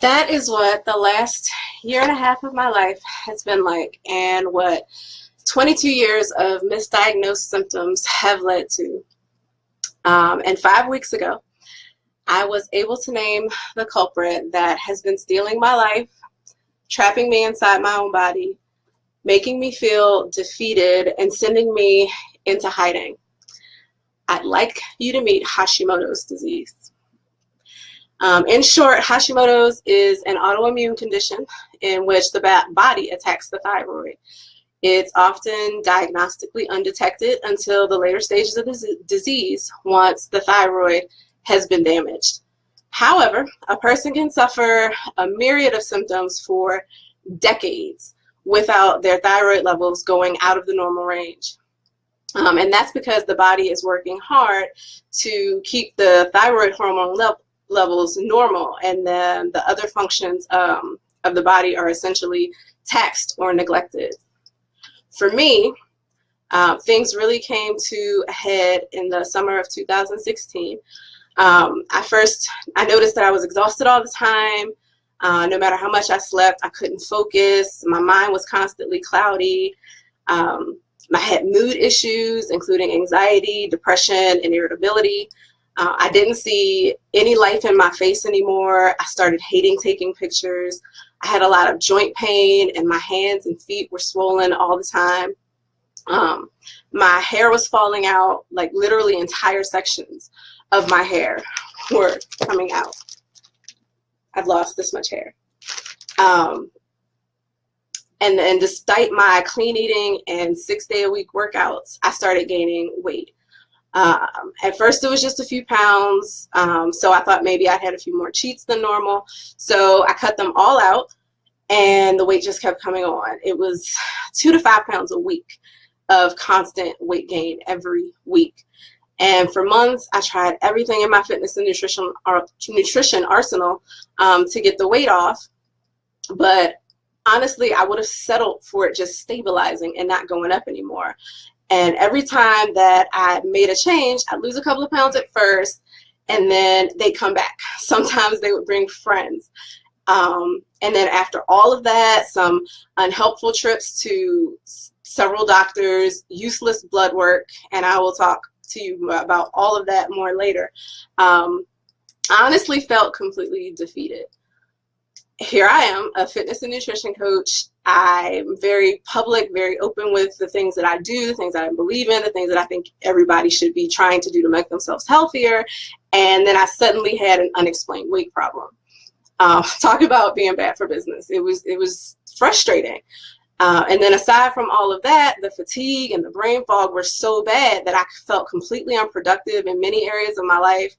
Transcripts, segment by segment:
That is what the last year and a half of my life has been like, and what 22 years of misdiagnosed symptoms have led to. And 5 weeks ago, I was able to name the culprit that has been stealing my life, trapping me inside my own body, making me feel defeated, and sending me into hiding. I'd like you to meet Hashimoto's disease. In short, Hashimoto's is an autoimmune condition in which the body attacks the thyroid. It's often diagnostically undetected until the later stages of the disease once the thyroid has been damaged. However, a person can suffer a myriad of symptoms for decades without their thyroid levels going out of the normal range. And that's because the body is working hard to keep the thyroid hormone levels normal, and then the other functions of the body are essentially taxed or neglected. For me, things really came to a head in the summer of 2016. I noticed that I was exhausted all the time. No matter how much I slept, I couldn't focus. My mind was constantly cloudy. I had mood issues, including anxiety, depression, and irritability. I didn't see any life in my face anymore. I started hating taking pictures. I had a lot of joint pain, and my hands and feet were swollen all the time. My hair was falling out, like literally entire sections of my hair were coming out. I've lost this much hair. And despite my clean eating and 6-day-a-week workouts, I started gaining weight. At first it was just a few pounds, so I thought maybe I had a few more cheats than normal. So I cut them all out, and the weight just kept coming on. It was 2 to 5 pounds a week of constant weight gain every week. And for months, I tried everything in my fitness and nutrition arsenal to get the weight off. But honestly, I would have settled for it just stabilizing and not going up anymore. And every time that I made a change, I'd lose a couple of pounds at first, and then they'd come back. Sometimes they would bring friends. And then after all of that, some unhelpful trips to several doctors, useless blood work, and I will talk to you about all of that more later. I honestly felt completely defeated. Here I am, a fitness and nutrition coach. I'm very public, very open with the things that I do, the things that I believe in, the things that I think everybody should be trying to do to make themselves healthier. And then I suddenly had an unexplained weight problem. Talk about being bad for business. It was frustrating. And then aside from all of that, the fatigue and the brain fog were so bad that I felt completely unproductive in many areas of my life.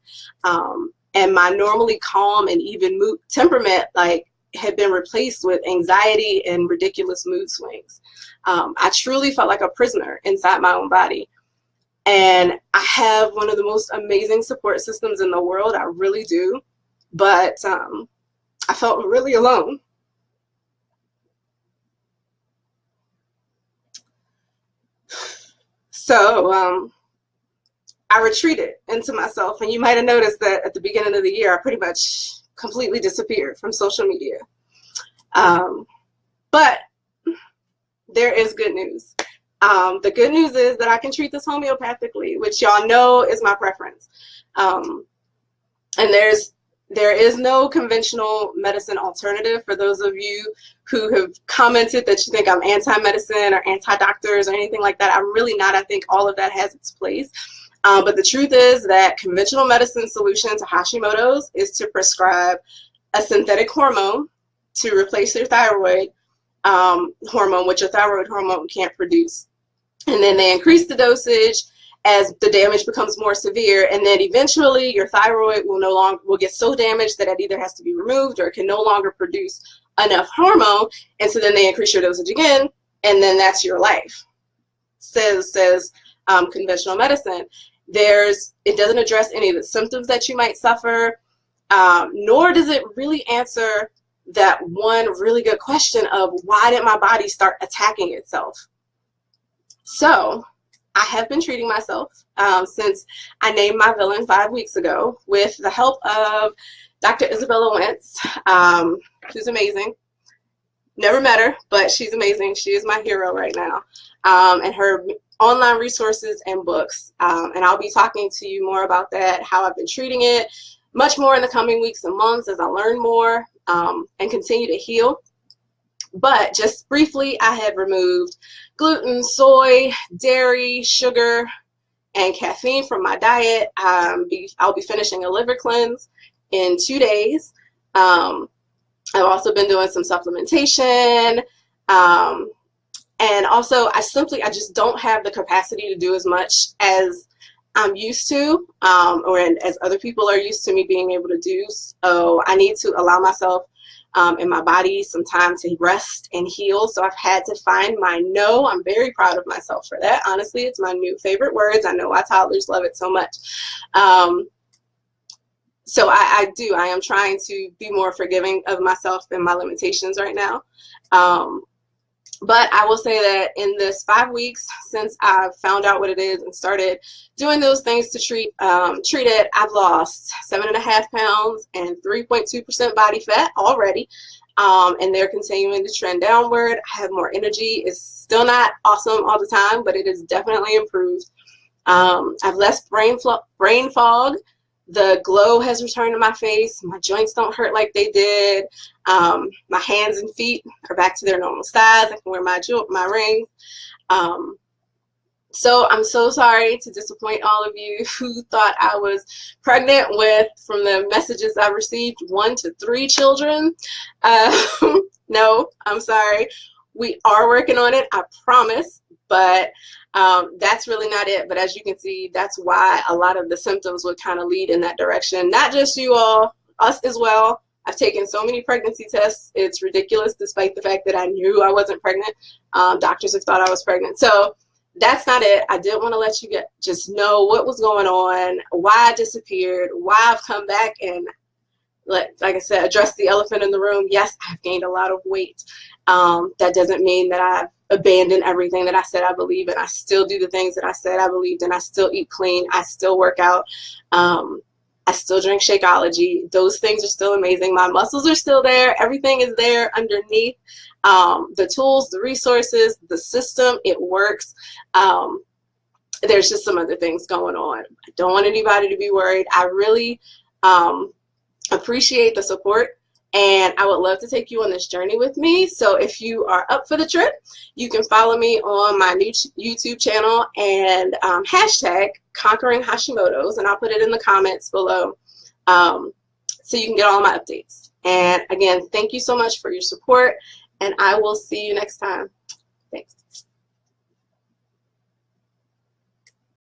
And my normally calm and even mood temperament had been replaced with anxiety and ridiculous mood swings. I truly felt like a prisoner inside my own body. And I have one of the most amazing support systems in the world. I really do. But I felt really alone. So I retreated into myself, and you might have noticed that at the beginning of the year, I pretty much completely disappeared from social media. But there is good news. The good news is that I can treat this homeopathically, which y'all know is my preference. And there is no conventional medicine alternative. For those of you who have commented that you think I'm anti-medicine or anti-doctors or anything like that, I'm really not. I think all of that has its place. But the truth is that conventional medicine solution to Hashimoto's is to prescribe a synthetic hormone to replace your thyroid hormone, which your thyroid hormone can't produce. And then they increase the dosage as the damage becomes more severe, and then eventually your thyroid will get so damaged that it either has to be removed or it can no longer produce enough hormone, and so then they increase your dosage again, and then that's your life. Says conventional medicine. It doesn't address any of the symptoms that you might suffer, nor does it really answer that one really good question of why did my body start attacking itself? So I have been treating myself since I named my villain 5 weeks ago with the help of Dr. Isabella Wentz, who's amazing. Never met her, but she's amazing. She is my hero right now. And her online resources and books. And I'll be talking to you more about that, how I've been treating it, much more in the coming weeks and months as I learn more and continue to heal. But just briefly, I had removed gluten, soy, dairy, sugar, and caffeine from my diet. I'll be finishing a liver cleanse in 2 days. I've also been doing some supplementation. And also, I just don't have the capacity to do as much as I'm used to, or as other people are used to me being able to do. So I need to allow myself and my body some time to rest and heal. So I've had to find my no. I'm very proud of myself for that. Honestly, it's my new favorite words. I know why toddlers love it so much. So I am trying to be more forgiving of myself and my limitations right now. But I will say that in this 5 weeks since I've found out what it is and started doing those things to treat it, I've lost 7.5 pounds and 3.2% body fat already. And they're continuing to trend downward. I have more energy. It's still not awesome all the time, but it is definitely improved. I've less brain fog. The glow has returned to my face. My joints don't hurt like they did. My hands and feet are back to their normal size. I can wear my rings. So I'm so sorry to disappoint all of you who thought I was pregnant with, from the messages I received, 1 to 3 children. No, I'm sorry. We are working on it, I promise. But that's really not it. But as you can see, that's why a lot of the symptoms would kind of lead in that direction. Not just you all, us as well. I've taken so many pregnancy tests. It's ridiculous, despite the fact that I knew I wasn't pregnant. Doctors have thought I was pregnant. So that's not it. I did want to let you just know what was going on, why I disappeared, why I've come back, and like I said, address the elephant in the room. Yes, I've gained a lot of weight. That doesn't mean that I've abandoned everything that I said I believe in. I still do the things that I said I believed in. I still eat clean. I still work out. I still drink Shakeology. Those things are still amazing. My muscles are still there. Everything is there underneath. The tools, the resources, the system, it works. There's just some other things going on. I don't want anybody to be worried. I really appreciate the support, and I would love to take you on this journey with me. So if you are up for the trip, you can follow me on my new YouTube channel and hashtag Conquering Hashimoto's, and I'll put it in the comments below so you can get all my updates. And again, thank you so much for your support, and I will see you next time. Thanks.